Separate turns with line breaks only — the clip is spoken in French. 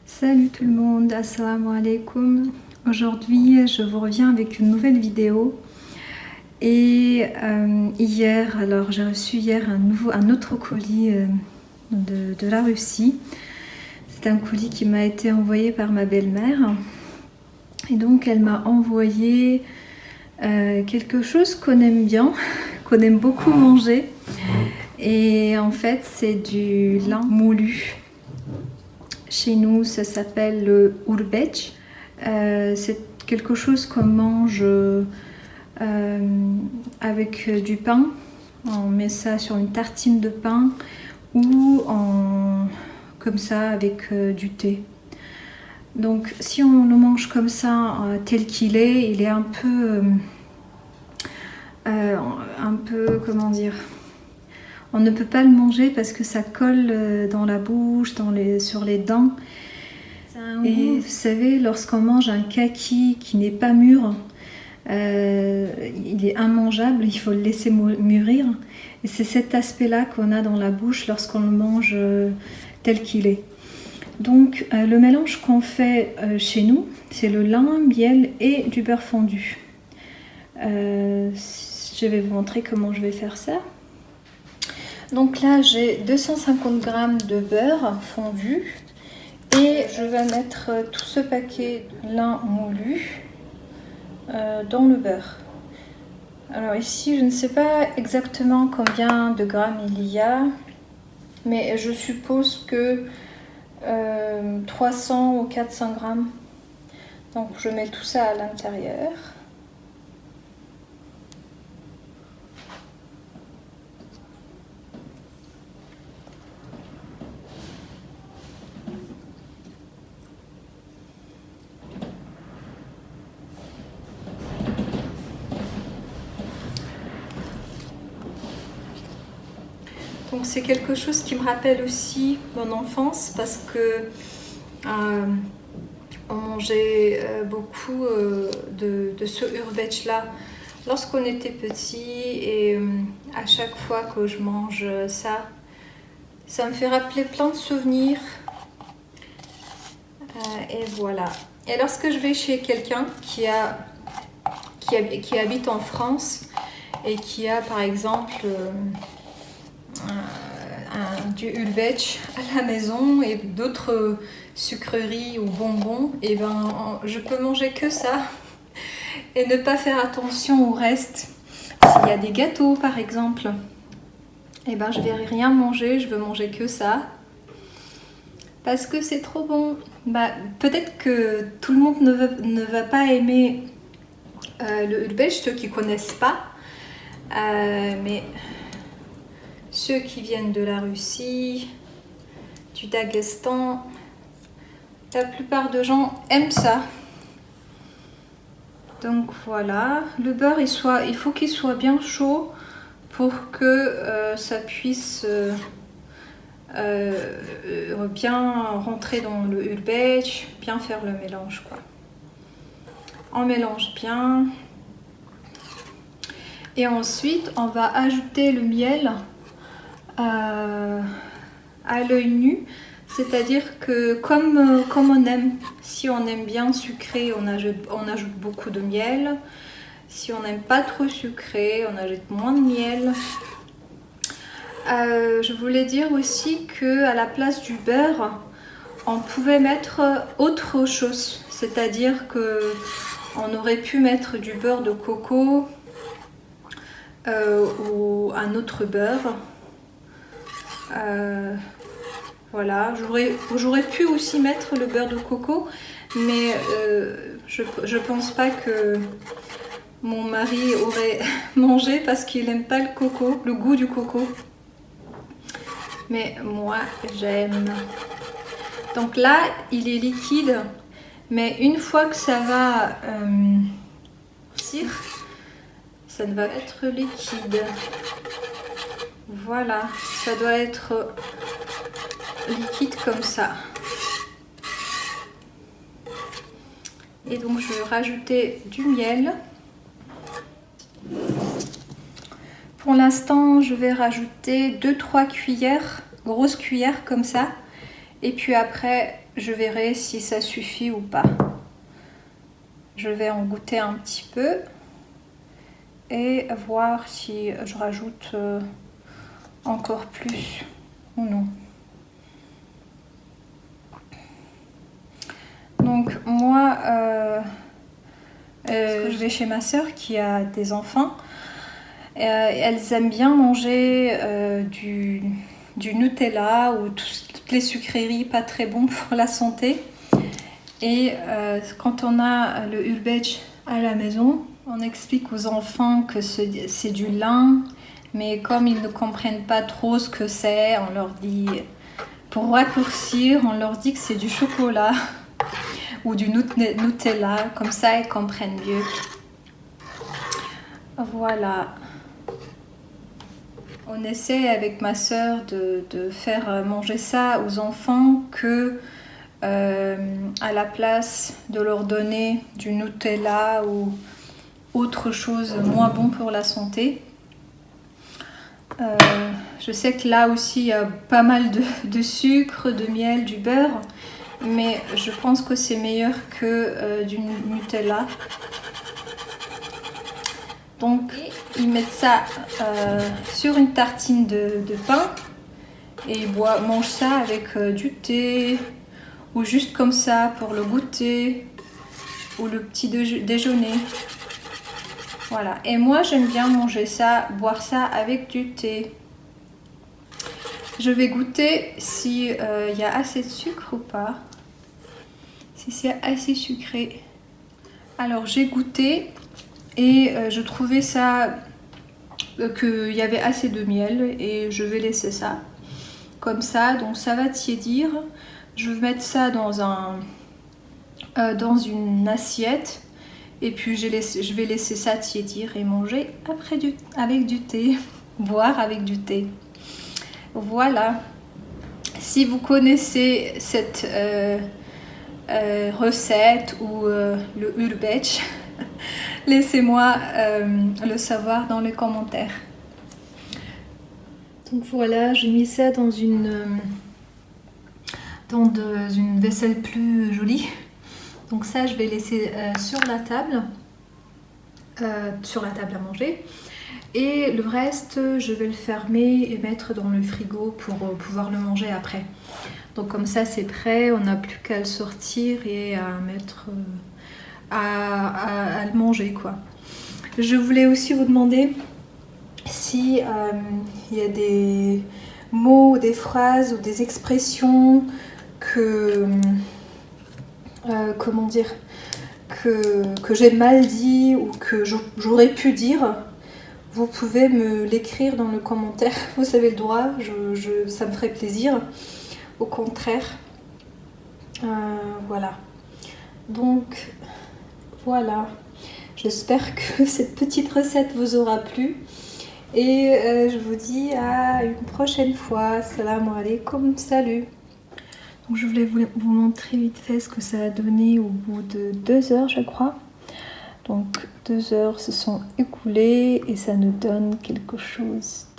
Salut tout le monde, assalamu alaikum. Aujourd'hui je vous reviens avec une nouvelle vidéo. Et hier, alors j'ai reçu hier un autre colis de la Russie. C'est un colis qui m'a été envoyé par ma belle-mère. Et donc elle m'a envoyé quelque chose qu'on aime bien, qu'on aime beaucoup manger. Et en fait c'est du lin moulu. Chez nous, ça s'appelle le urbeç. C'est quelque chose qu'on mange avec du pain. On met ça sur une tartine de pain ou comme ça avec du thé. Donc si on le mange comme ça, tel qu'il est, il est un peu, comment dire, on ne peut pas le manger parce que ça colle dans la bouche, sur les dents. Et vous savez, lorsqu'on mange un kaki qui n'est pas mûr, il est immangeable, il faut le laisser mûrir. Et c'est cet aspect-là qu'on a dans la bouche lorsqu'on le mange tel qu'il est. Donc le mélange qu'on fait chez nous, c'est le lin, miel et du beurre fondu. Je vais vous montrer comment je vais faire ça. Donc là j'ai 250 g de beurre fondu et je vais mettre tout ce paquet de lin moulu dans le beurre. Alors ici je ne sais pas exactement combien de grammes il y a, mais je suppose que 300 ou 400 grammes. Donc je mets tout ça à l'intérieur. Donc c'est quelque chose qui me rappelle aussi mon enfance parce que on mangeait beaucoup de ce urbeç là lorsqu'on était petit et à chaque fois que je mange ça, ça me fait rappeler plein de souvenirs. Et voilà. Et lorsque je vais chez quelqu'un qui habite en France et qui a par exemple du urbeç à la maison et d'autres sucreries ou bonbons, et ben je peux manger que ça et ne pas faire attention au reste. S'il y a des gâteaux par exemple, et ben je vais rien manger, je veux manger que ça parce que c'est trop bon. Bah, peut-être que tout le monde ne va pas aimer le urbeç, ceux qui connaissent pas, mais ceux qui viennent de la Russie, du Daghestan, la plupart des gens aiment ça. Donc voilà, le beurre il faut qu'il soit bien chaud pour que ça puisse bien rentrer dans le urbeç, bien faire le mélange quoi. On mélange bien. Et ensuite on va ajouter le miel à l'œil nu, c'est-à-dire que comme on aime, si on aime bien sucré, on ajoute beaucoup de miel. Si on n'aime pas trop sucré, on ajoute moins de miel. Je voulais dire aussi que à la place du beurre, on pouvait mettre autre chose, c'est-à-dire que on aurait pu mettre du beurre de coco ou un autre beurre. Voilà, j'aurais pu aussi mettre le beurre de coco, mais je pense pas que mon mari aurait mangé parce qu'il n'aime pas le coco, le goût du coco. Mais moi j'aime. Donc là il est liquide, mais une fois que ça va ça ne va être liquide. Voilà, ça doit être liquide comme ça. Et donc je vais rajouter du miel. Pour l'instant je vais rajouter 2-3 cuillères, grosses cuillères comme ça. Et puis après je verrai si ça suffit ou pas. Je vais en goûter un petit peu et voir si je rajoute encore plus ou non. Donc moi, je vais chez ma soeur qui a des enfants. Elles aiment bien manger du Nutella ou toutes les sucreries pas très bon pour la santé. Et quand on a le Ülbeç à la maison, on explique aux enfants que c'est du lin, mais comme ils ne comprennent pas trop ce que c'est, on leur dit, pour raccourcir, on leur dit que c'est du chocolat ou du Nutella, comme ça ils comprennent mieux. Voilà. On essaie avec ma soeur de faire manger ça aux enfants que à la place de leur donner du Nutella ou autre chose moins bon pour la santé. Je sais que là aussi il y a pas mal de sucre, de miel, du beurre, mais je pense que c'est meilleur que du Nutella. Donc ils mettent ça sur une tartine de pain et ils mangent ça avec du thé ou juste comme ça pour le goûter ou le petit déjeuner. Voilà, et moi j'aime bien manger ça, boire ça avec du thé. Je vais goûter si y a assez de sucre ou pas, si c'est assez sucré. Alors j'ai goûté et je trouvais ça qu'il y avait assez de miel et je vais laisser ça comme ça. Donc ça va tiédir. Je vais mettre ça dans une assiette et puis je vais laisser ça tiédir et manger après avec du thé, boire avec du thé. Voilà. Si vous connaissez cette recette ou le Ülbeç, laissez-moi le savoir dans les commentaires. Donc voilà, j'ai mis ça dans une vaisselle plus jolie. Donc ça, je vais laisser sur la table à manger. Et le reste, je vais le fermer et mettre dans le frigo pour pouvoir le manger après. Donc comme ça, c'est prêt. On n'a plus qu'à le sortir et à mettre à le manger, quoi. Je voulais aussi vous demander si il y a des mots, des phrases ou des expressions que comment dire, que j'ai mal dit ou que j'aurais pu dire. Vous pouvez me l'écrire dans le commentaire, vous avez le droit, ça me ferait plaisir. Au contraire, voilà. Donc voilà, j'espère que cette petite recette vous aura plu et je vous dis à une prochaine fois. Salam alaikum, salut. Donc je voulais vous montrer vite fait ce que ça a donné au bout de 2 heures, je crois. Donc 2 heures se sont écoulées et ça nous donne quelque chose